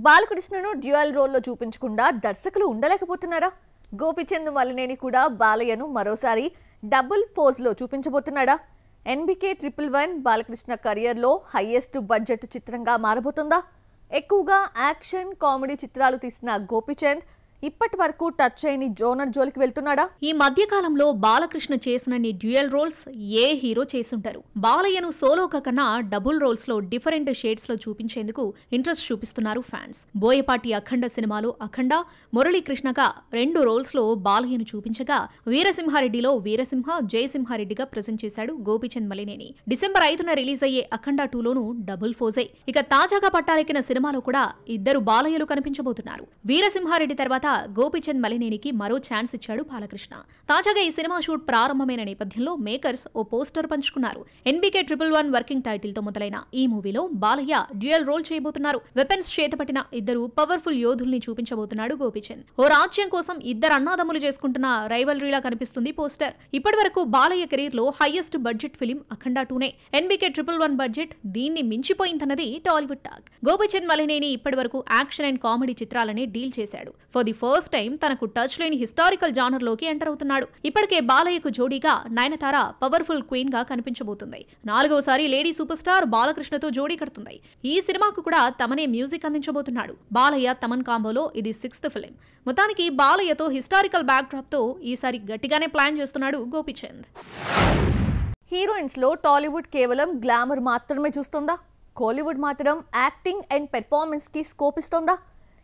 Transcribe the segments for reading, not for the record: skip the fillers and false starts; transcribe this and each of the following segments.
బాలకృష్ణను dual రోల్లో చూపించకుండా దర్శకులు ఉండలేకపోతున్నారా? గోపిచంద్ మలినేని కూడా బాలయ్యను మరోసారి డబుల్ ఫోర్స్లో చూపించబోతున్నాడా? ఎన్బికే 111 బాలకృష్ణ కెరియర్లో హైయెస్ట్ బడ్జెట్ చిత్రంగా మారబోతుందా? ఎక్కువగా యాక్షన్ కామెడీ చిత్రాలు తీసిన గోపిచంద్ ఇప్పటి వరకు టచ్ చేయని జోనర్ జోలికి వెళ్తున్నాడా? ఈ మధ్య కాలంలో బాలకృష్ణ చేసినన్ని డ్యూయల్ రోల్స్ ఏ హీరో చేసుంటారు. బాలయ్యను సోలోగా కన్నా డబుల్ రోల్స్ లో డిఫరెంట్ షేడ్స్ లో చూపించేందుకు ఇంట్రెస్ట్ చూపిస్తున్నారు ఫ్యాన్స్. బోయపాటి అఖండ సినిమాలో అఖండ, మురళీకృష్ణగా 2 రోల్స్ లో బాలయ్యను చూపించగా, వీరసింహారెడ్డిలో వీరసింహ, జయసింహారెడ్డిగా ప్రెజెంట్ చేశాడు గోపిచంద్ మలినేని. డిసెంబర్ 5న రిలీజ్ అయ్యే అఖండ 2లోనూ డబుల్ ఫోజే. ఇక తాజాగా పట్టాలెక్కిన సినిమాలో కూడా ఇద్దరు బాలయ్యలు కనిపించబోతున్నారు. వీరసింహారెడ్డి తర్వాత గోపిచంద్ మలినేనికి మరో ఛాన్స్ ఇచ్చాడు బాలకృష్ణ. తాజాగా ఈ సినిమా షూట్ ప్రారంభమైన నేపథ్యంలో మేకర్స్ ఓ పోస్టర్ పంచుకున్నారు. ఎన్బికే 111 వర్కింగ్ టైటిల్ తో మొదలైన ఈ మూవీలో బాలయ్య డ్యూయల్ రోల్ చేయబోతున్నారు. వెపన్స్ చేతపట్టిన ఇద్దరు పవర్ఫుల్ యోధుల్ని చూపించబోతున్నాడు గోపిచంద్. ఓ రాజ్యం కోసం ఇద్దరు అన్నాదమ్ములు చేసుకుంటున్న రైవల్రీలా కనిపిస్తుంది పోస్టర్. ఇప్పటి వరకు బాలయ్య కెరీర్ లో హైయెస్ట్ బడ్జెట్ ఫిలిం అఖండ 2నే. ఎన్బికే 111 బడ్జెట్ దీన్ని మించిపోయిందన్నది టాలీవుడ్ టాక్. గోపిచంద్ మలినేని ఇప్పటి వరకు యాక్షన్ అండ్ కామెడీ చిత్రాలనే డీల్ చేశాడు. ఫర్ ది ఫస్ట్ టైం తనకు టచ్ లేని హిస్టారికల్ జానర్ లోకి ఎంటర్ అవుతున్నాడు. ఇప్పటికే బాలయ్యకు జోడీగా నయనతార పవర్ఫుల్ క్వీన్ గా కనిపించబోతుంది. 4వసారి లేడీ సూపర్ స్టార్ బాలకృష్ణతో జోడీ కడుతుంది. ఈ సినిమాకు కూడా తమనే మ్యూజిక్ అందించబోతున్నాడు. బాలయ్య తమన్ కాంబోలో ఇది 6th ఫిలిం. మొత్తానికి బాలయ్యతో హిస్టారికల్ బ్యాక్ డ్రాప్ తో ఈసారి గట్టిగానే ప్లాన్ చేస్తున్నాడు గోపిచంద్. హీరోయిన్స్ లో టాలీవుడ్ కేవలం గ్లామర్ మాత్రమే చూస్తుందా? కోలీవుడ్ మాత్రం యాక్టింగ్ అండ్ పెర్ఫార్మెన్స్ కి స్కోప్ ఇస్తోందా?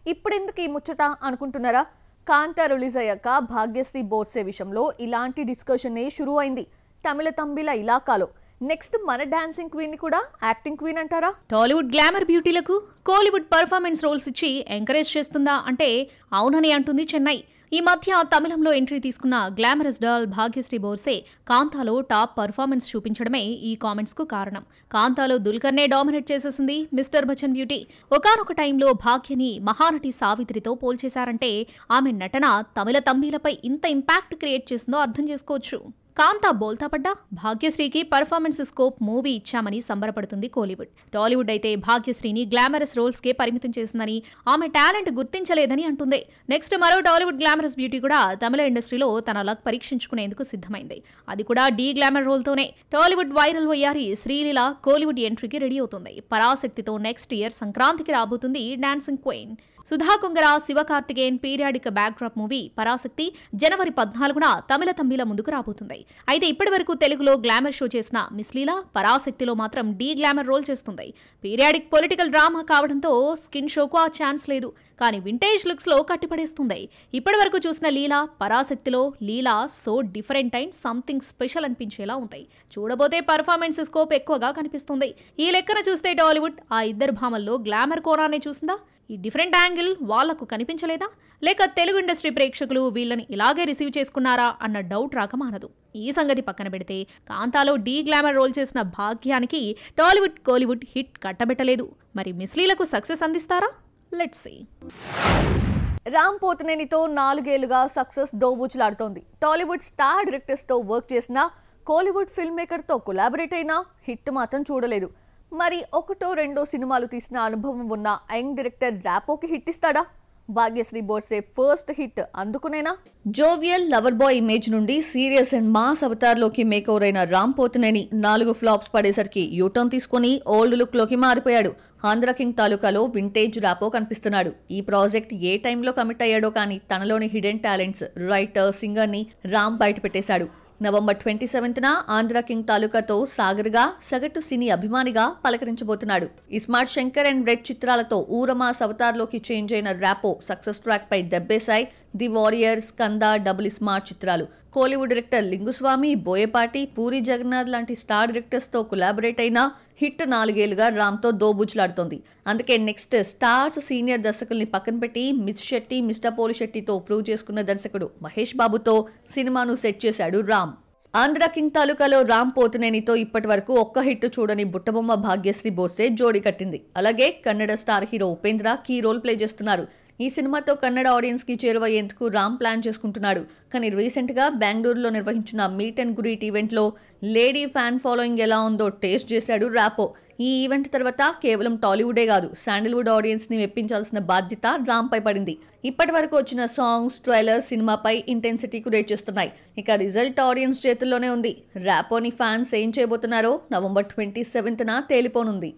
ఇప్పుడెందుకు ఈ ముచ్చట అనుకుంటున్నారా? కాంతా రిలీజ్ అయ్యాక భాగ్యశ్రీ బోర్సే విషయంలో ఇలాంటి డిస్కషనే షురూ అయింది. తమిళ తంబిల ఇలాకాలో నెక్స్ట్ మన డాన్సింగ్ క్వీన్ ని కూడా యాక్టింగ్ క్వీన్ అంటారా? టాలీవుడ్ గ్లామర్ బ్యూటీలకు కోలీవుడ్ పర్ఫార్మెన్స్ రోల్స్ ఇచ్చి ఎంకరేజ్ చేస్తుందా అంటే అవునని అంటుంది చెన్నై. ఈ మధ్య తమిళంలో ఎంట్రీ తీసుకున్న గ్లామరస్ డాల్ భాగ్యశ్రీ బోర్సే కాంతాలో టాప్ పర్ఫార్మెన్స్ చూపించడమే ఈ కామెంట్స్ కు కారణం. కాంతాలో దుల్కర్నే డామినేట్ చేసేసింది మిస్టర్ బచ్చన్ బ్యూటీ. ఒకానొక టైంలో భాగ్యని మహానటి సావిత్రితో పోల్చేశారంటే ఆమె నటన తమిళ తంబీలపై ఇంత ఇంపాక్ట్ క్రియేట్ చేసిందో అర్థం చేసుకోవచ్చు. కాంతా బోల్తా పడ్డా భాగ్యశ్రీకి పర్ఫార్మెన్స్ స్కోప్ మూవీ ఇచ్చామని సంబరపడుతుంది కోలీవుడ్. టాలీవుడ్ అయితే భాగ్యశ్రీని గ్లామరస్ రోల్స్ కే పరిమితం చేసిందని, ఆమె టాలెంట్ గుర్తించలేదని అంటుంది. నెక్స్ట్ మరో టాలీవుడ్ గ్లామరస్ బ్యూటీ కూడా తమిళ ఇండస్ట్రీలో తన లక్ పరీక్షించుకునేందుకు సిద్ధమైంది. అది కూడా డీ గ్లామర్ రోల్తోనే. టాలీవుడ్ వైరల్ వయ్యారి శ్రీలీల కోలీవుడ్ ఎంట్రీకి రెడీ అవుతుంది. పరాశక్తితో నెక్స్ట్ ఇయర్ సంక్రాంతికి రాబోతుంది dancing queen. Sudha Kongara, Sivakarthikeyan periodic back drop movie Parasakthi జనవరి 14న తమిళ తంబిల ముందుకు రాబోతుంది. అయితే ఇప్పటి వరకు తెలుగులో గ్లామర్ షో చేసిన మిస్ లీలా పరాశక్తిలో మాత్రం డీ గ్లామర్ రోల్ చేస్తుంది. పీరియాడిక్ పొలిటికల్ డ్రామా కావడంతో స్కిన్ షోకు ఆ ఛాన్స్ లేదు. కానీ వింటేజ్ లుక్స్ లో కట్టిపడేస్తుంది. ఇప్పటి వరకు చూసిన లీలా పరాశక్తిలో Leela so different and something special అనిపించేలా ఉంటాయి. చూడబోతే పర్ఫార్మెన్స్ స్కోప్ ఎక్కువగా కనిపిస్తుంది. ఈ లెక్కన చూస్తే టాలీవుడ్ ఆ ఇద్దరు భామల్లో గ్లామర్ కోణాన్ని చూసిందా? ఈ డిఫరెంట్ యాంగిల్ వాళ్లకు కనిపించలేదా? లేక తెలుగు ఇండస్ట్రీ ప్రేక్షకులు వీళ్ళని ఇలాగే రిసీవ్ చేసుకున్నారా అన్న డౌట్ రాక మానదు. ఈ సంగతి పక్కన పెడితే కాంతాలో డీ గ్లామర్ రోల్ చేసిన భాగ్యానికి టాలీవుడ్ కోలీవుడ్ హిట్ కట్టబెట్టలేదు. మరి మిస్లీలకు సక్సెస్ అందిస్తారా? Let's see. రామ్ పోతినేనితో 4 ఏళ్లుగా సక్సెస్ దోబూచులాడుతోంది. టాలీవుడ్ స్టార్ డైరెక్టర్స్ తో వర్క్ చేసిన కోలీవుడ్ ఫిల్మ్ మేకర్ తో కొలాబరేట్ అయినా హిట్ మాత్రం చూడలేదు. మరి 1-2 సినిమాలు తీసిన అనుభవం ఉన్న యంగ్ డైరెక్టర్ ర్యాపోకి హిట్ ఇస్తాడా? భాగ్యశ్రీ బోర్సే ఫస్ట్ హిట్ అందుకునేనా? జోవియల్ లవర్ బాయ్ ఇమేజ్ నుండి సీరియస్ అండ్ మాస్ అవతార్ లోకి మేకవర్ అయిన రామ్ పోతినేని 4 ఫ్లాప్స్ పడేసరికి యూటర్న్ తీసుకుని ఓల్డ్ లుక్ లోకి మారిపోయాడు. ఆంధ్ర కింగ్ తాలూకాలో వింటేజ్ ర్యాపో కనిపిస్తున్నాడు. ఈ ప్రాజెక్ట్ ఏ టైంలో కమిట్ అయ్యాడో కానీ తనలోని హిడెన్ టాలెంట్స్, రైటర్, సింగర్ ని రామ్ బయట పెట్టేశాడు. నవంబర్ 27న ఆంధ్ర కింగ్ తాలూకాతో సాగర్గా సగటు సినీ అభిమానిగా పలకరించబోతున్నాడు. ఇస్మార్ట్ శంకర్ అండ్ రెడ్ చిత్రాలతో ఊరమాస్ అవతార్లోకి చేంజ్ అయిన ర్యాపో సక్సెస్ ట్రాక్ పై దెబ్బేశాయి. The warrior, Skanda, double smart చిత్రాలు. కోలీవుడ్ డైరెక్టర్ లింగుస్వామి, బోయపాటి, పూరి జగన్నాథ్ లాంటి స్టార్ డైరెక్టర్స్ తో కొలాబరేట్ అయినా హిట్ 4 ఏళ్లుగా రామ్తో దోబూచులాడుతోంది. అందుకే నెక్స్ట్ స్టార్స్ సీనియర్ దర్శకుల్ని పక్కన పెట్టి మిస్ శెట్టి, మిస్టర్ పోలి శెట్టితో ప్రూవ్ చేసుకున్న దర్శకుడు మహేష్ బాబుతో సినిమాను సెట్ చేశాడు రామ్. ఆంధ్ర కింగ్ తాలూకాలో రామ్ పోతినేనితో ఇప్పటి వరకు ఒక్క హిట్ చూడని బుట్టబొమ్మ భాగ్యశ్రీ బోర్సే జోడీ కట్టింది. అలాగే Kannada star hero Upendra key role play చేస్తున్నారు. ఈ సినిమాతో కన్నడ ఆడియన్స్ కి చేరువయ్యేందుకు రామ్ ప్లాన్ చేసుకుంటున్నాడు. కానీ రీసెంట్ గా బెంగళూరులో నిర్వహించిన మీట్ అండ్ గ్రీట్ ఈవెంట్ లో లేడీ ఫ్యాన్ ఫాలోయింగ్ ఎలా ఉందో టేస్ట్ చేశాడు ర్యాపో. ఈ ఈవెంట్ తర్వాత కేవలం టాలీవుడే కాదు, శాండిల్వుడ్ ఆడియన్స్ ని మెప్పించాల్సిన బాధ్యత రామ్ పై పడింది. ఇప్పటి వరకు వచ్చిన సాంగ్స్, ట్రైలర్స్ సినిమాపై ఇంటెన్సిటీ క్రియేట్ చేస్తున్నాయి. ఇక రిజల్ట్ ఆడియన్స్ చేతుల్లోనే ఉంది. ర్యాపోని ఫ్యాన్స్ ఏం చేయబోతున్నారో నవంబర్ 27న తేలిపోనుంది.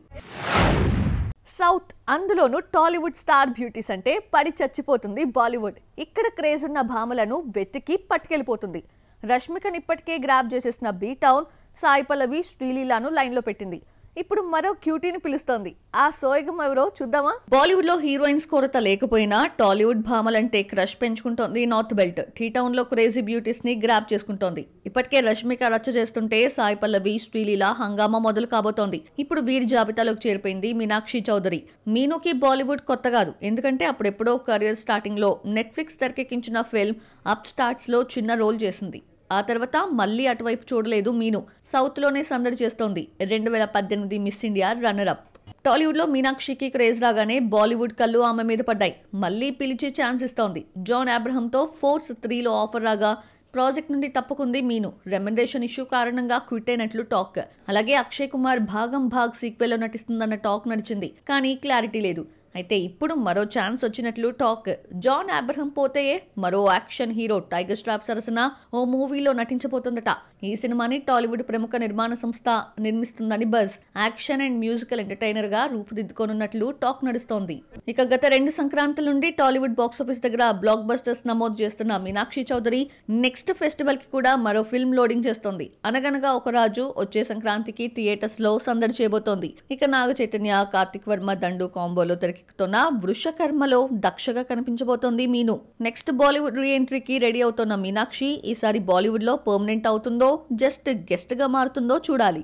సౌత్, అందులోనూ టాలీవుడ్ స్టార్ బ్యూటీస్ అంటే పడి చచ్చిపోతుంది బాలీవుడ్. ఇక్కడ క్రేజ్ ఉన్న భామలను వెతికి పట్టుకెళ్ళిపోతుంది. రష్మికని ఇప్పటికే గ్రాప్ చేసేసిన బీ టౌన్ సాయి పల్లవి, శ్రీలీలను లైన్లో పెట్టింది. ఇప్పుడు మరో క్యూటీని పిలుస్తోంది. ఆ సోయగం ఎవరో చూద్దామా? బాలీవుడ్ లో హీరోయిన్స్ కొరత లేకపోయినా టాలీవుడ్ భామలంటే క్రష్ పెంచుకుంటోంది నార్త్ బెల్ట్. టీ టౌన్ లో క్రేజీ బ్యూటీస్ ని గ్రాప్ చేసుకుంటోంది. ఇప్పటికే రష్మిక రచ్చ చేస్తుంటే సాయి పల్లవి, శ్రీలీల హంగామా మొదలు కాబోతోంది. ఇప్పుడు వీరి జాబితాలోకి చేరిపోయింది మీనాక్షి చౌదరి. మీనుకి బాలీవుడ్ కొత్త కాదు, ఎందుకంటే అప్పుడెప్పుడో కెరియర్ స్టార్టింగ్ లో నెట్ఫ్లిక్స్ తెరకెక్కించిన ఫిల్మ్ అప్ స్టార్ట్స్ లో చిన్న రోల్ చేసింది. ఆ తర్వాత మళ్ళీ అటువైపు చూడలేదు మీను. సౌత్ లోనే సందడి చేస్తోంది. 2018 miss India runner up. Tollywood లో మీనాక్షికి క్రేజ్ రాగానే బాలీవుడ్ కళ్ళు ఆమె మీద పడ్డాయి. మళ్ళీ పిలిచి ఛాన్స్ ఇస్తోంది. జాన్ అబ్రహంతో ఫోర్స్ 3లో ఆఫర్ రాగా ప్రాజెక్ట్ నుండి తప్పుకుంది మీను. రెమ్యునరేషన్ ఇష్యూ కారణంగా క్విట్ అయినట్లు టాక్. అలాగే అక్షయ్ కుమార్ భాగం భాగ్ సీక్వెల్ లో నటిస్తుందన్న టాక్ నడిచింది, కానీ క్లారిటీ లేదు. అయితే ఇప్పుడు మరో ఛాన్స్ వచ్చినట్లు టాక్. జాన్ అబ్రహం పోతే మరో యాక్షన్ హీరో టైగర్ ష్రాఫ్ సరసన ఓ మూవీలో నటించబోతుందట. ఈ సినిమాని టాలీవుడ్ ప్రముఖ నిర్మాణ సంస్థ నిర్మిస్తుందని buzz. Action and musical entertainer గా రూపుదిద్దుకోనున్నట్లు టాక్ నడుస్తోంది. ఇక గత 2 సంక్రాంతుల నుండి టాలీవుడ్ బాక్సాఫీస్ దగ్గర బ్లాక్ బస్టర్స్ నమోదు చేస్తున్న మీనాక్షి చౌదరి నెక్స్ట్ ఫెస్టివల్ కి కూడా మరో ఫిల్మ్ లోడింగ్ చేస్తోంది. అనగనగా ఒక రాజు వచ్చే సంక్రాంతికి థియేటర్స్ లో సందడి చేయబోతోంది. ఇక నాగ చైతన్య, కార్తిక్ వర్మ దండు కాంబోలో తెరకెక్కుతున్న వృషకర్మలో దక్షగా కనిపించబోతోంది మీను. నెక్స్ట్ బాలీవుడ్ రీ ఎంట్రీకి రెడీ అవుతున్న మీనాక్షి ఈసారి బాలీవుడ్ లో పర్మనెంట్ అవుతుందో జస్ట్ గెస్ట్ గా మారుతుందో చూడాలి.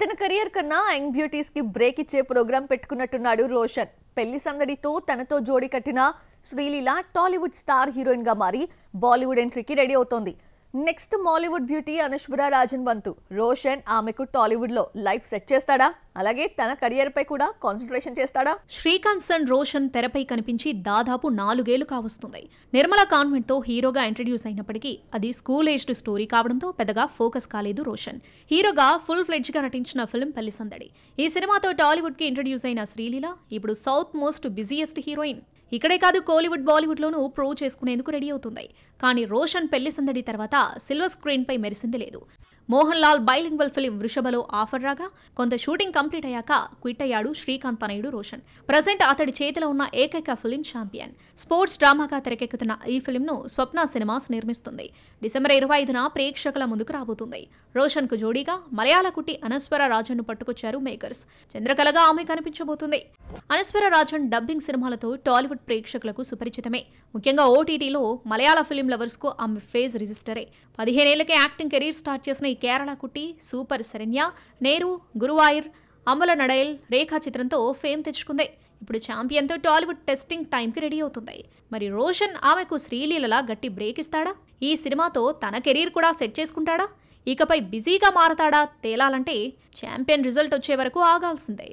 తన కెరియర్ కన్నా యంగ్ బ్యూటీస్ కి బ్రేక్ ఇచ్చే ప్రోగ్రాం పెట్టుకున్నట్టున్నాడు రోషన్. పెళ్లి సందడితో తనతో జోడీ కట్టిన శ్రీలీల టాలీవుడ్ స్టార్ హీరోయిన్ గా మారి బాలీవుడ్ ఎంట్రీకి రెడీ అవుతోంది. నెక్స్ట్ మాలీవుడ్ బ్యూటీ అనశ్వర రాజన్ వంతు. రోషన్ ఆమెకు టాలీవుడ్ లో లైఫ్ సెట్ చేస్తాడా? అలాగే తన కెరియర్ పై కూడా కాన్సంట్రేషన్ చేస్తాడా? శ్రీకాంత్ సన్ రోషన్ తెరపై కనిపించి దాదాపు 4 ఏళ్లు కావస్తుంది. నిర్మల కాన్వెంట్ తో హీరోగా ఇంట్రడ్యూస్ అయినప్పటికీ అది స్కూల్ ఏజ్డ్ స్టోరీ కావడంతో పెద్దగా ఫోకస్ కాలేదు రోషన్. హీరోగా ఫుల్ ఫ్లెడ్జ్ గా నటించిన ఫిల్మ్ పెళ్లి సందడి. ఈ సినిమాతో టాలీవుడ్ కి ఇంట్రడ్యూస్ అయిన శ్రీలీల ఇప్పుడు సౌత్ మోస్ట్ బిజియెస్ట్ హీరోయిన్. ఇక్కడే కాదు, కోలీవుడ్ బాలీవుడ్ లోనూ ప్రూవ్ చేసుకునేందుకు రెడీ అవుతుంది. కానీ రోషన్ పెళ్లి సందడి తర్వాత సిల్వర్ స్క్రీన్ పై మెరిసింది లేదు. మోహన్ లాల్ బైలింగ్వల్ ఫిలిం వృషభలో ఆఫర్ రాగా కొంత షూటింగ్ కంప్లీట్ అయ్యాక క్విట్ అయ్యాడు శ్రీకాంత్ తనయుడు రోషన్. ప్రజెంట్ అతడి చేతిలో ఉన్న ఏకైక ఫిలిం ఛాంపియన్. స్పోర్ట్స్ డ్రామాగా తెరకెక్కుతున్న ఈ ఫిలింను స్వప్న సినిమాస్ నిర్మిస్తుంది. డిసెంబర్ 25న ప్రేక్షకుల ముందుకు రాబోతుంది. రోషన్ కు జోడీగా మలయాళ కుట్టి అనశ్వర రాజన్ పట్టుకొచ్చారు మేకర్స్. చంద్రకళగా ఆమె కనిపించబోతుంది. అనశ్వర రాజన్ డబ్బింగ్ సినిమాలతో టాలీవుడ్ ప్రేక్షకులకు సుపరిచితమే. ముఖ్యంగా ఓటీటీలో మలయాళ ఫిలిం లవర్స్ కు ఆమె ఫేస్ రిజిస్టరే. 15 ఏళ్లకే యాక్టింగ్ కెరీర్ స్టార్ట్ చేసిన ఈ కేరళ కుట్టి సూపర్ శరణ్య, నేరు, గురువాయూర్, అమల నడయల్, రేఖా చిత్రంతో ఫేమ్ తెచ్చుకుంది. ఇప్పుడు ఛాంపియన్తో టాలీవుడ్ టెస్టింగ్ టైంకి రెడీ అవుతుంది. మరి రోషన్ ఆమెకు శ్రీలీలలా గట్టి బ్రేక్ ఇస్తాడా? ఈ సినిమాతో తన కెరీర్ కూడా సెట్ చేసుకుంటాడా? ఇకపై బిజీగా మారతాడా? తేలాలంటే ఛాంపియన్ రిజల్ట్ వచ్చే వరకు ఆగాల్సిందే.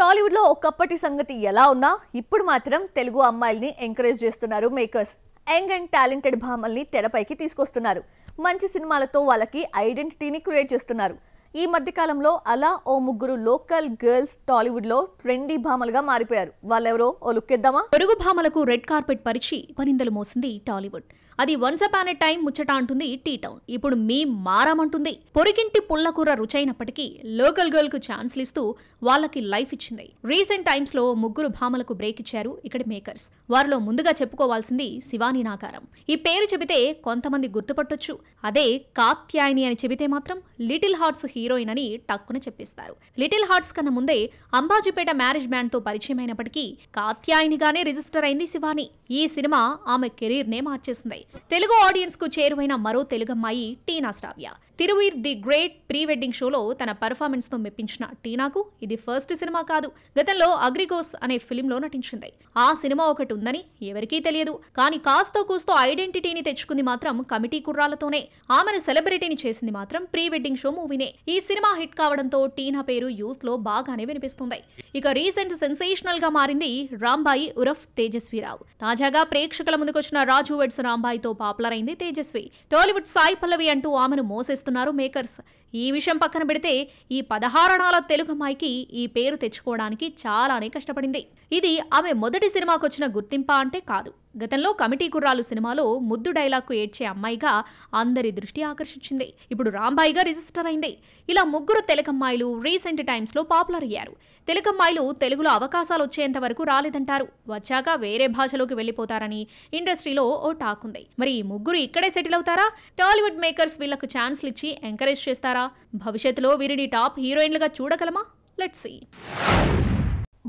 టాలీవుడ్ లో ఒకప్పటి సంగతి ఎలా ఉన్నా ఇప్పుడు మాత్రం తెలుగు అమ్మాయిల్ని ఎంకరేజ్ చేస్తున్నారు మేకర్స్. యంగ్ అండ్ టాలెంటెడ్ భామల్ని తెరపైకి తీసుకొస్తున్నారు. మంచి సినిమాలతో వాళ్ళకి ఐడెంటిటీని క్రియేట్ చేస్తున్నారు. ఈ మధ్య కాలంలో అలా ఓ ముగ్గురు లోకల్ గర్ల్స్ టాలీవుడ్ లో ట్రెండీ భామలుగా మారిపోయారు. వాళ్ళెవరో ఓ లుక్ ఇద్దామా? పొరుగు భామలకు రెడ్ కార్పెట్ పరిచి పనిందలు మోసింది టాలీవుడ్. అది వన్స్ అపాన్ ఎ టైం ముచ్చట అంటుంది టీ టౌన్. ఇప్పుడు మీ మారామంటుంది. పొరిగింటి పుల్లకూర రుచైనప్పటికీ లోకల్ గర్ల్ కు ఛాన్స్లు ఇస్తూ వాళ్ళకి లైఫ్ ఇచ్చింది. రీసెంట్ టైమ్స్ లో ముగ్గురు భామలకు బ్రేక్ ఇచ్చారు ఇక్కడి మేకర్స్. వారిలో ముందుగా చెప్పుకోవాల్సింది శివాని నాకారం. ఈ పేరు చెబితే కొంతమంది గుర్తుపట్టొచ్చు. అదే కాత్యాయని అని చెబితే మాత్రం లిటిల్ హార్ట్స్ హీరోయిన్ అని టక్కున చెప్పిస్తారు. లిటిల్ హార్ట్స్ కన్నా ముందే అంబాజీపేట మ్యారేజ్ బ్యాండ్ తో పరిచయం అయినప్పటికీ కాత్యాయనిగానే రిజిస్టర్ అయింది శివాని. ఈ సినిమా ఆమె కెరీర్ నే మార్చేసింది. తెలుగు ఆడియన్స్ కు చేరువైన మరో తెలుగమ్మాయి Teena Sravya. Thiruveer the great pre wedding షోలో తన పర్ఫార్మెన్స్ తో మెప్పించిన టీనాకు ఇది ఫస్ట్ సినిమా కాదు. గతంలో అగ్రిగోస్ అనే ఫిలింలో నటించింది. ఆ సినిమా ఒకటి ఉందని ఎవరికీ తెలియదు. కానీ కాస్తో కూస్తో ఐడెంటిటీని తెచ్చుకుంది మాత్రం కమిటీ కుర్రాలతోనే. ఆమెను సెలబ్రిటీని చేసింది మాత్రం ప్రీ వెడ్డింగ్ షో మూవీనే. ఈ సినిమా హిట్ కావడంతో టీనా పేరు యూత్ లో బాగానే వినిపిస్తుంది. ఇక రీసెంట్ సెన్సేషనల్ గా మారింది రాంబాయి ఉరఫ్ తేజస్వీరావు. తాజాగా ప్రేక్షకుల ముందుకొచ్చిన రాజు వెడ్స్ రాంబాయితో పాపులర్ అయింది తేజస్వి. టాలీవుడ్ సాయి పల్లవి అంటూ ఆమెను మోసేస్తున్నారు మేకర్స్. ఈ విషయం పక్కన పెడితే ఈ 16 అణాల తెలుగు అమ్మాయికి ఈ పేరు తెచ్చుకోవడానికి చాలానే కష్టపడింది. ఇది ఆమె మొదటి సినిమాకొచ్చిన గుర్తింపా అంటే కాదు. గతంలో కమిటీ కుర్రాలు సినిమాలో ముద్దు డైలాగ్కు ఏడ్చే అమ్మాయిగా అందరి దృష్టి ఆకర్షించింది. ఇప్పుడు రాంబాయిగా రిజిస్టర్ అయింది. ఇలా ముగ్గురు తెలుగమ్మాయిలు రీసెంట్ టైమ్స్లో పాపులర్ అయ్యారు. తెలుగమ్మాయిలు తెలుగులో అవకాశాలు వచ్చేంత వరకు రాలేదంటారు. వచ్చాక వేరే భాషలోకి వెళ్ళిపోతారని ఇండస్ట్రీలో ఓ టాక్ ఉంది. మరి ఈ ముగ్గురు ఇక్కడే సెటిల్ అవుతారా? టాలీవుడ్ మేకర్స్ వీళ్లకు ఛాన్స్లు ఇచ్చి ఎంకరేజ్ చేస్తారా? భవిష్యత్తులో వీరిని టాప్ హీరోయిన్లుగా చూడగలమా? Let's see.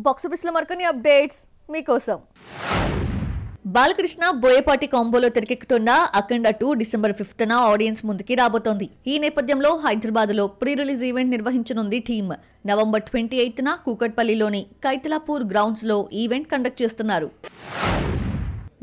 బాక్సాఫీస్లో మరికొన్ని అప్డేట్స్ మీకోసం. బాలకృష్ణ బోయపాటి కాంబోలో తెరకెక్కుతున్న అఖండ 2 డిసెంబర్ 5న ఆడియన్స్ ముందుకి రాబోతోంది. ఈ నేపథ్యంలో హైదరాబాద్లో ప్రీ రిలీజ్ ఈవెంట్ నిర్వహించనుంది టీమ్. నవంబర్ 28న కూకట్పల్లిలోని కైతలాపూర్ గ్రౌండ్స్లో ఈవెంట్ కండక్ట్ చేస్తున్నారు.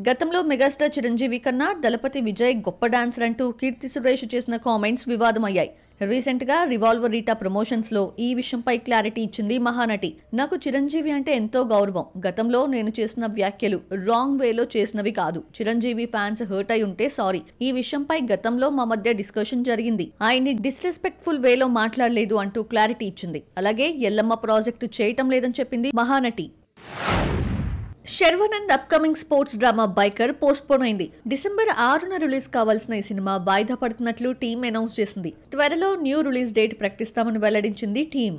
గతంలో మెగాస్టార్ చిరంజీవి కన్నా దళపతి విజయ్ గొప్ప డాన్సర్ అంటూ కీర్తి సురేష్ చేసిన కామెంట్స్ వివాదమయ్యాయి. రీసెంట్ గా రివాల్వర్ రీటా ప్రమోషన్స్ లో ఈ విషయంపై క్లారిటీ ఇచ్చింది మహానటి. నాకు చిరంజీవి అంటే ఎంతో గౌరవం. గతంలో నేను చేసిన వ్యాఖ్యలు రాంగ్ వేలో చేసినవి కాదు. చిరంజీవి ఫ్యాన్స్ హర్ట్ అయి ఉంటే సారీ. ఈ విషయంపై గతంలో మా మధ్య డిస్కషన్ జరిగింది. ఆయన్ని డిస్రెస్పెక్ట్ఫుల్ వేలో మాట్లాడలేదు అంటూ క్లారిటీ ఇచ్చింది. అలాగే ఎల్లమ్మ ప్రాజెక్టు చేయటం లేదని చెప్పింది Mahanati. Sharwanand upcoming sports drama biker postpone అయింది. డిసెంబర్ 6న రిలీజ్ కావాల్సిన ఈ సినిమా వాయిదా పడుతున్నట్లు టీం అనౌన్స్ చేసింది. త్వరలో న్యూ రిలీజ్ డేట్ ప్రకటిస్తామని వెల్లడించింది టీం.